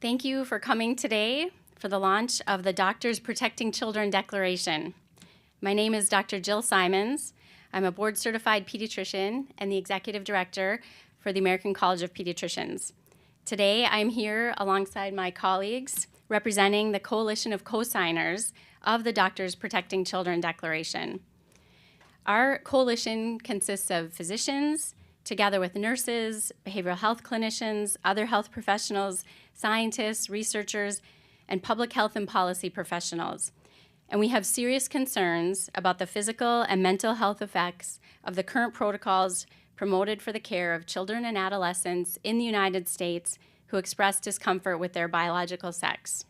Thank you for coming today for the launch of the Doctors Protecting Children Declaration. My name is Dr. Jill Simons. I'm a board-certified pediatrician and the executive director for the American College of Pediatricians. Today, I'm here alongside my colleagues representing the coalition of co-signers of the Doctors Protecting Children Declaration. Our coalition consists of physicians, together with nurses, behavioral health clinicians, other health professionals, scientists, researchers, and public health and policy professionals. And we have serious concerns about the physical and mental health effects of the current protocols promoted for the care of children and adolescents in the United States who express discomfort with their biological sex.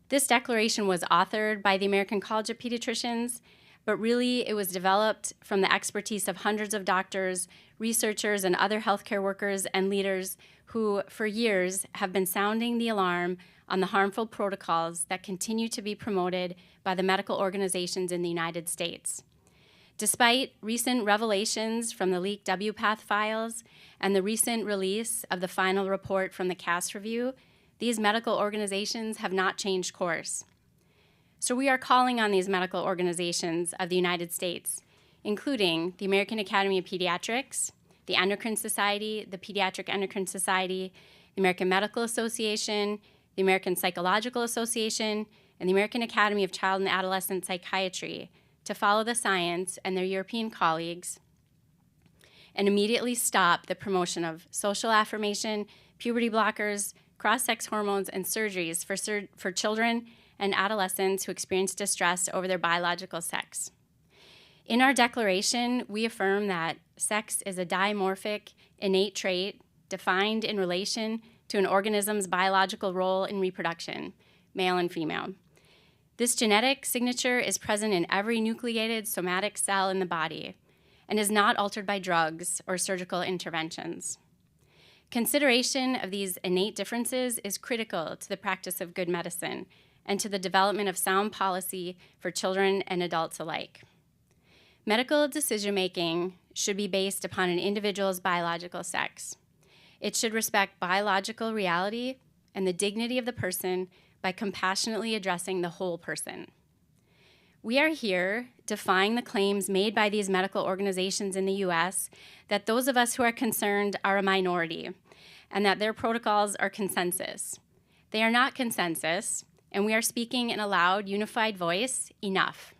This declaration was authored by the American College of Pediatricians, but really it was developed from the expertise of hundreds of doctors, researchers, and other healthcare workers and leaders who, for years, have been sounding the alarm on the harmful protocols that continue to be promoted by the medical organizations in the United States. Despite recent revelations from the leaked WPATH files and the recent release of the final report from the CAS review, these medical organizations have not changed course. So we are calling on these medical organizations of the United States, including the American Academy of Pediatrics, the Endocrine Society, the Pediatric Endocrine Society, the American Medical Association, the American Psychological Association, and the American Academy of Child and Adolescent Psychiatry to follow the science and their European colleagues and immediately stop the promotion of social affirmation, puberty blockers, cross-sex hormones, and surgeries for children and adolescents who experience distress over their biological sex. In our declaration, we affirm that sex is a dimorphic, innate trait defined in relation to an organism's biological role in reproduction, male and female. This genetic signature is present in every nucleated somatic cell in the body and is not altered by drugs or surgical interventions. Consideration of these innate differences is critical to the practice of good medicine and to the development of sound policy for children and adults alike. Medical decision-making should be based upon an individual's biological sex. It should respect biological reality and the dignity of the person by compassionately addressing the whole person. We are here defying the claims made by these medical organizations in the US that those of us who are concerned are a minority and that their protocols are consensus. They are not consensus, and we are speaking in a loud, unified voice, enough.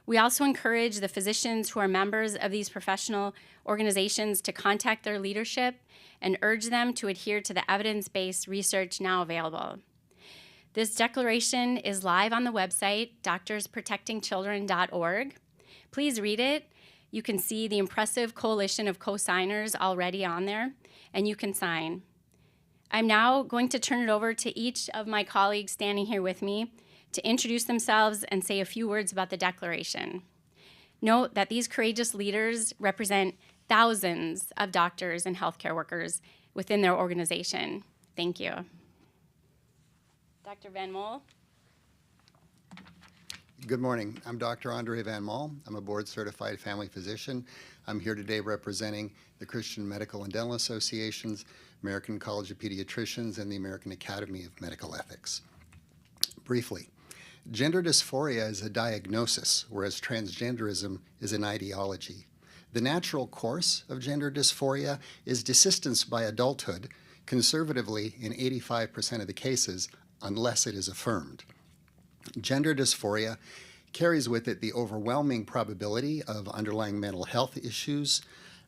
We also encourage the physicians who are members of these professional organizations to contact their leadership and urge them to adhere to the evidence-based research now available. This declaration is live on the website, doctorsprotectingchildren.org. Please read it. You can see the impressive coalition of co-signers already on there, and you can sign. I'm now going to turn it over to each of my colleagues standing here with me to introduce themselves and say a few words about the declaration. Note that these courageous leaders represent thousands of doctors and healthcare workers within their organization. Thank you. Dr. Van Mol. Good morning. I'm Dr. Andre Van Mol. I'm a board-certified family physician. I'm here today representing the Christian Medical and Dental Associations, American College of Pediatricians, and the American Academy of Medical Ethics. Briefly, gender dysphoria is a diagnosis, whereas transgenderism is an ideology. The natural course of gender dysphoria is desistance by adulthood, conservatively in 85% of the cases, unless it is affirmed. Gender dysphoria carries with it the overwhelming probability of underlying mental health issues,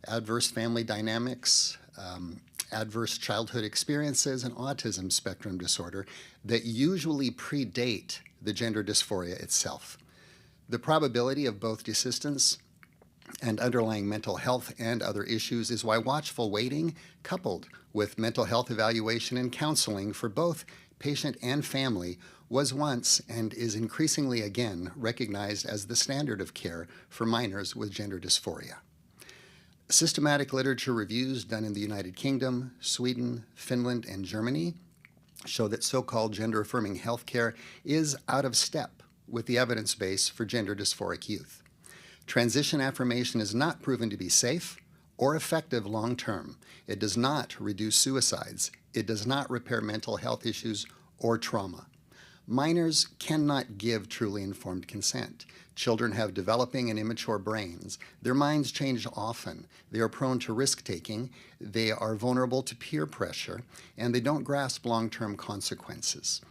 adverse family dynamics, adverse childhood experiences, and autism spectrum disorder that usually predate the gender dysphoria itself. The probability of both desistance and underlying mental health and other issues is why watchful waiting, coupled with mental health evaluation and counseling for both patient and family, was once and is increasingly again recognized as the standard of care for minors with gender dysphoria. Systematic literature reviews done in the United Kingdom, Sweden, Finland, and Germany show that so-called gender-affirming healthcare is out of step with the evidence base for gender dysphoric youth. Transition affirmation is not proven to be safe or effective long-term. It does not reduce suicides, It does not repair mental health issues or trauma. Minors cannot give truly informed consent. Children have developing and immature brains. Their minds change often. They are prone to risk-taking. They are vulnerable to peer pressure, and they don't grasp long-term consequences.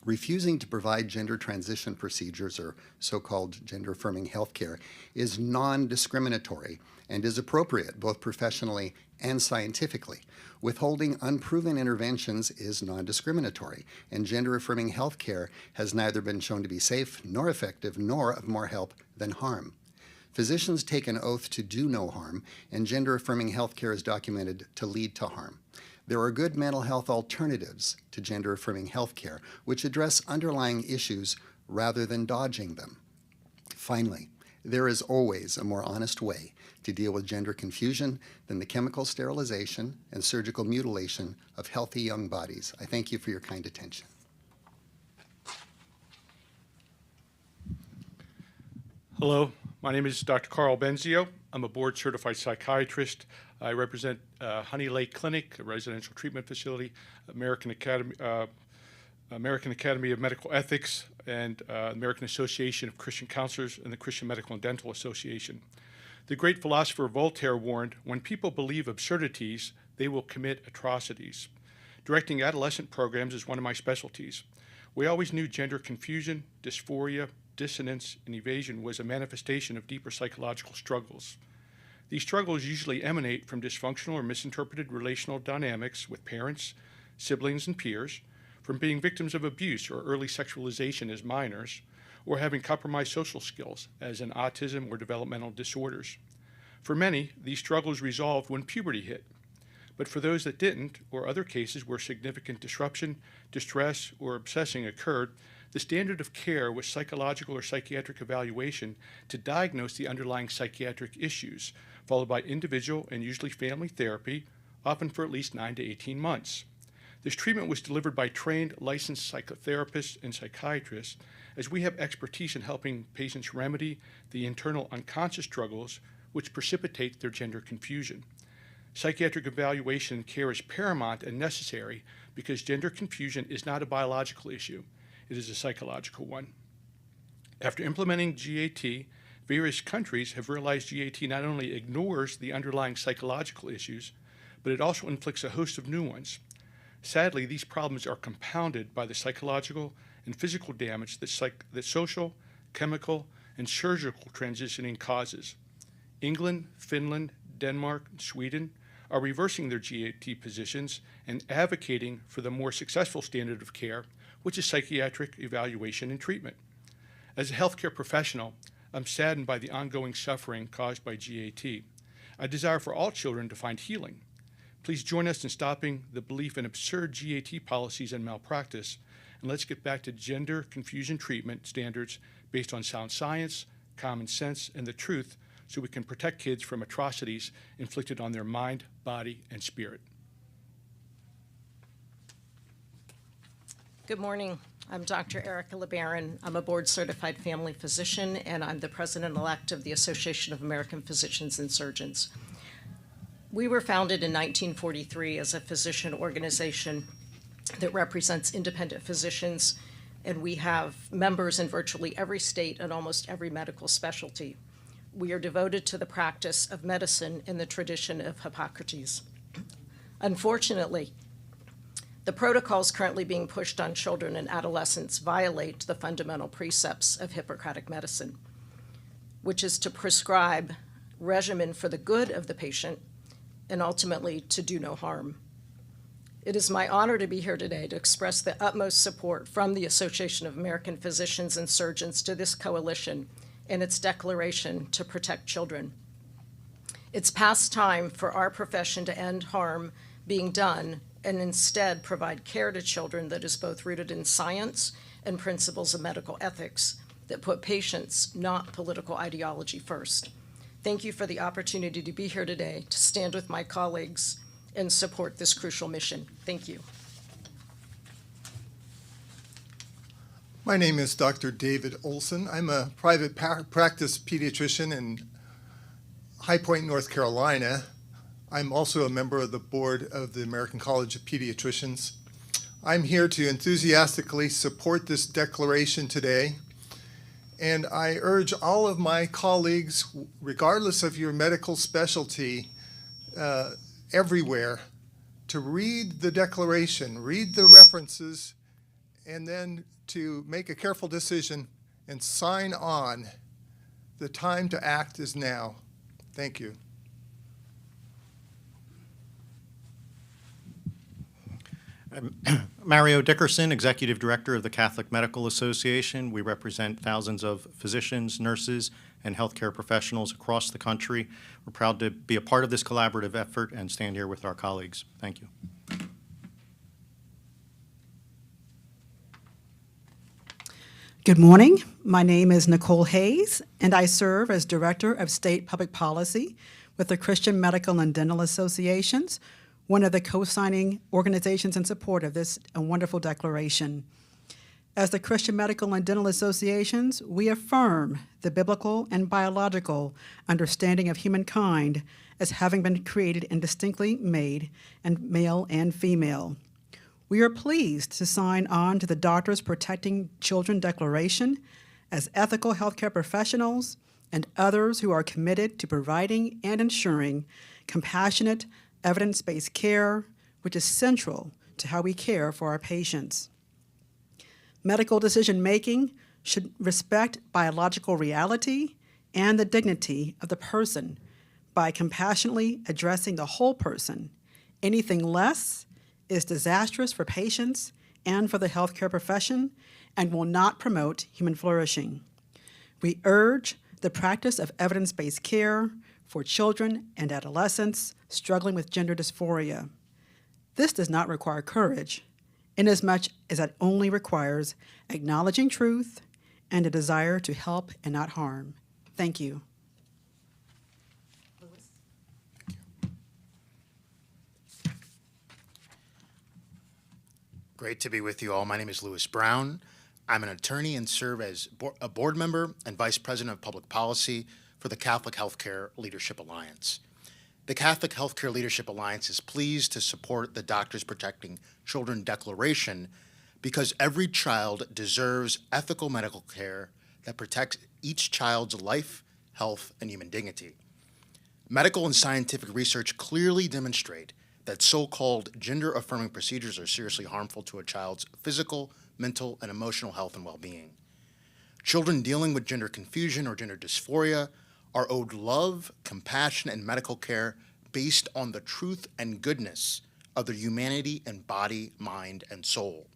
Refusing to provide gender transition procedures, or so-called gender-affirming healthcare, is non-discriminatory and is appropriate both professionally and scientifically. Withholding unproven interventions is non-discriminatory, and gender-affirming healthcare has neither been shown to be safe nor effective nor of more help than harm. Physicians take an oath to do no harm, and gender-affirming healthcare is documented to lead to harm. There are good mental health alternatives to gender-affirming healthcare, which address underlying issues rather than dodging them. Finally, there is always a more honest way to deal with gender confusion than the chemical sterilization and surgical mutilation of healthy young bodies. I thank you for your kind attention. Hello, my name is Dr. Carl Benzio. I'm a board-certified psychiatrist. I represent Honey Lake Clinic, a residential treatment facility, American Academy of Medical Ethics, and American Association of Christian Counselors, and the Christian Medical and Dental Association. The great philosopher Voltaire warned, when people believe absurdities, they will commit atrocities. Directing adolescent programs is one of my specialties. We always knew gender confusion, dysphoria, dissonance, and evasion was a manifestation of deeper psychological struggles. These struggles usually emanate from dysfunctional or misinterpreted relational dynamics with parents, siblings, and peers, from being victims of abuse or early sexualization as minors, or having compromised social skills, as in autism or developmental disorders. For many, these struggles resolved when puberty hit. But for those that didn't, or other cases where significant disruption, distress, or obsessing occurred, the standard of care was psychological or psychiatric evaluation to diagnose the underlying psychiatric issues, followed by individual and usually family therapy, often for at least 9 to 18 months. This treatment was delivered by trained, licensed psychotherapists and psychiatrists, as we have expertise in helping patients remedy the internal unconscious struggles which precipitate their gender confusion. Psychiatric evaluation and care is paramount and necessary because gender confusion is not a biological issue. It is a psychological one. After implementing GAT, various countries have realized GAT not only ignores the underlying psychological issues, but it also inflicts a host of new ones. Sadly, these problems are compounded by the psychological and physical damage that social, chemical, and surgical transitioning causes. England, Finland, Denmark, and Sweden are reversing their GAT positions and advocating for the more successful standard of care, which is psychiatric evaluation and treatment. As a healthcare professional, I'm saddened by the ongoing suffering caused by GAT. I desire for all children to find healing. Please join us in stopping the belief in absurd GAT policies and malpractice, and let's get back to gender confusion treatment standards based on sound science, common sense, and the truth, so we can protect kids from atrocities inflicted on their mind, body, and spirit. Good morning. I'm Dr. Erica LeBaron. I'm a board-certified family physician, and I'm the president-elect of the Association of American Physicians and Surgeons. We were founded in 1943 as a physician organization that represents independent physicians, and we have members in virtually every state and almost every medical specialty. We are devoted to the practice of medicine in the tradition of Hippocrates. Unfortunately, the protocols currently being pushed on children and adolescents violate the fundamental precepts of Hippocratic medicine, which is to prescribe regimen for the good of the patient and ultimately to do no harm. It is my honor to be here today to express the utmost support from the Association of American Physicians and Surgeons to this coalition and its declaration to protect children. It's past time for our profession to end harm being done and instead provide care to children that is both rooted in science and principles of medical ethics that put patients, not political ideology, first. Thank you for the opportunity to be here today to stand with my colleagues and support this crucial mission. Thank you. My name is Dr. David Olson. I'm a private practice pediatrician in High Point, North Carolina. I'm also a member of the board of the American College of Pediatricians. I'm here to enthusiastically support this declaration today, and I urge all of my colleagues, regardless of your medical specialty, everywhere, to read the declaration, read the references, and then to make a careful decision and sign on. The time to act is now. Thank you. Mario Dickerson, Executive Director of the Catholic Medical Association. We represent thousands of physicians, nurses, and healthcare professionals across the country. We're proud to be a part of this collaborative effort and stand here with our colleagues. Thank you. Good morning. My name is Nicole Hayes, and I serve as Director of State Public Policy with the Christian Medical and Dental Associations, one of the co-signing organizations in support of this wonderful declaration. As the Christian Medical and Dental Associations, we affirm the biblical and biological understanding of humankind as having been created and distinctly made, and male and female. We are pleased to sign on to the Doctors Protecting Children Declaration as ethical healthcare professionals and others who are committed to providing and ensuring compassionate, evidence-based care, which is central to how we care for our patients. Medical decision-making should respect biological reality and the dignity of the person by compassionately addressing the whole person. Anything less is disastrous for patients and for the healthcare profession and will not promote human flourishing. We urge the practice of evidence-based care for children and adolescents struggling with gender dysphoria. This does not require courage, inasmuch as it only requires acknowledging truth and a desire to help and not harm. Thank you. Great to be with you all. My name is Louis Brown. I'm an attorney and serve as a board member and vice president of public policy for the Catholic Healthcare Leadership Alliance. The Catholic Healthcare Leadership Alliance is pleased to support the Doctors Protecting Children Declaration because every child deserves ethical medical care that protects each child's life, health, and human dignity. Medical and scientific research clearly demonstrate that so-called gender-affirming procedures are seriously harmful to a child's physical, mental, and emotional health and well-being. Children dealing with gender confusion or gender dysphoria are owed love, compassion, and medical care based on the truth and goodness of their humanity and body, mind, and soul.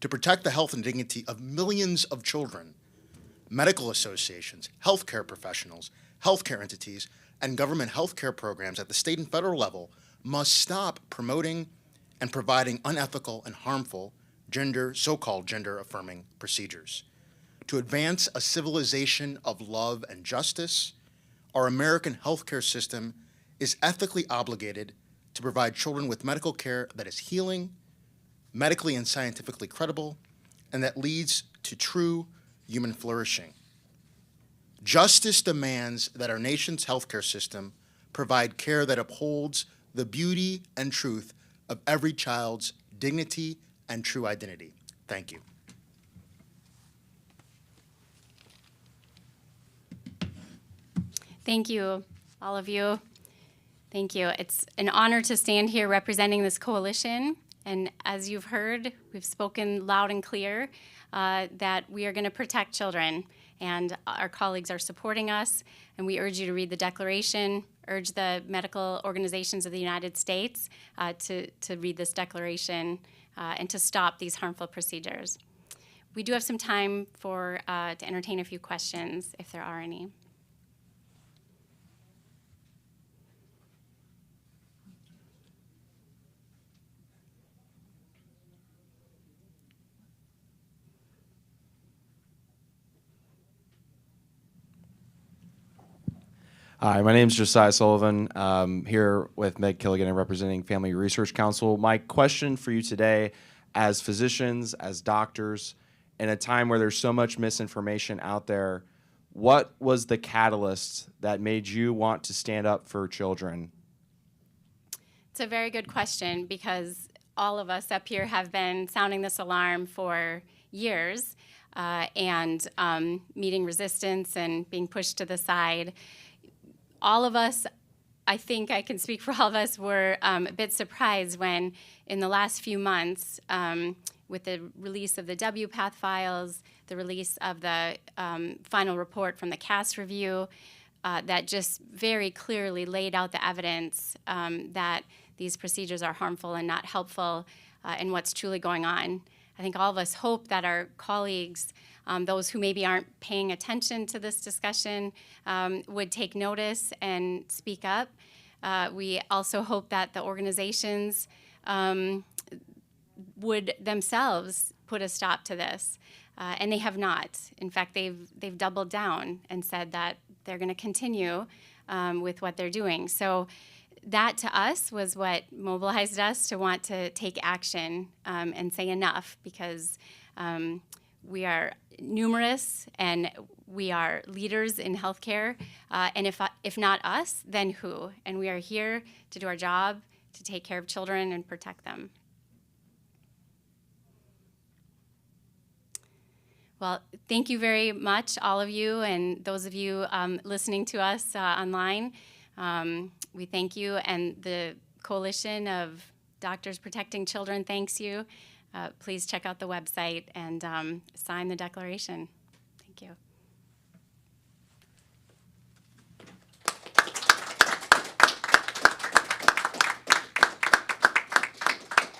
To protect the health and dignity of millions of children, medical associations, healthcare professionals, healthcare entities, and government healthcare programs at the state and federal level must stop promoting and providing unethical and harmful so-called gender-affirming procedures. To advance a civilization of love and justice, our American healthcare system is ethically obligated to provide children with medical care that is healing, medically and scientifically credible, and that leads to true human flourishing. Justice demands that our nation's healthcare system provide care that upholds the beauty and truth of every child's dignity and true identity. Thank you. Thank you, all of you. Thank you. It's an honor to stand here representing this coalition. And as you've heard, we've spoken loud and clear that we are going to protect children. And our colleagues are supporting us. And we urge you to read the declaration, urge the medical organizations of the United States to read this declaration and to stop these harmful procedures. We do have some time to entertain a few questions, if there are any. Hi, my name is Josiah Sullivan. I'm here with Meg Killigan and representing Family Research Council. My question for you today, as physicians, as doctors, in a time where there's so much misinformation out there, what was the catalyst that made you want to stand up for children? It's a very good question because all of us up here have been sounding this alarm for years and meeting resistance and being pushed to the side. All of us, I think I can speak for all of us, were a bit surprised when in the last few months, with the release of the WPATH files, the release of the final report from the CAS review, that just very clearly laid out the evidence that these procedures are harmful and not helpful in what's truly going on. I think all of us hope that our colleagues, those who maybe aren't paying attention to this discussion, would take notice and speak up. We also hope that the organizations would themselves put a stop to this, and they have not. In fact, they've doubled down and said that they're going to continue with what they're doing. So that to us was what mobilized us to want to take action and say enough, because we are numerous and we are leaders in healthcare, and if not us, then who? And we are here to do our job, to take care of children and protect them. Well, thank you very much, all of you, and those of you listening to us online. We thank you, and the Coalition of Doctors Protecting Children thanks you. Please check out the website and sign the declaration. Thank you.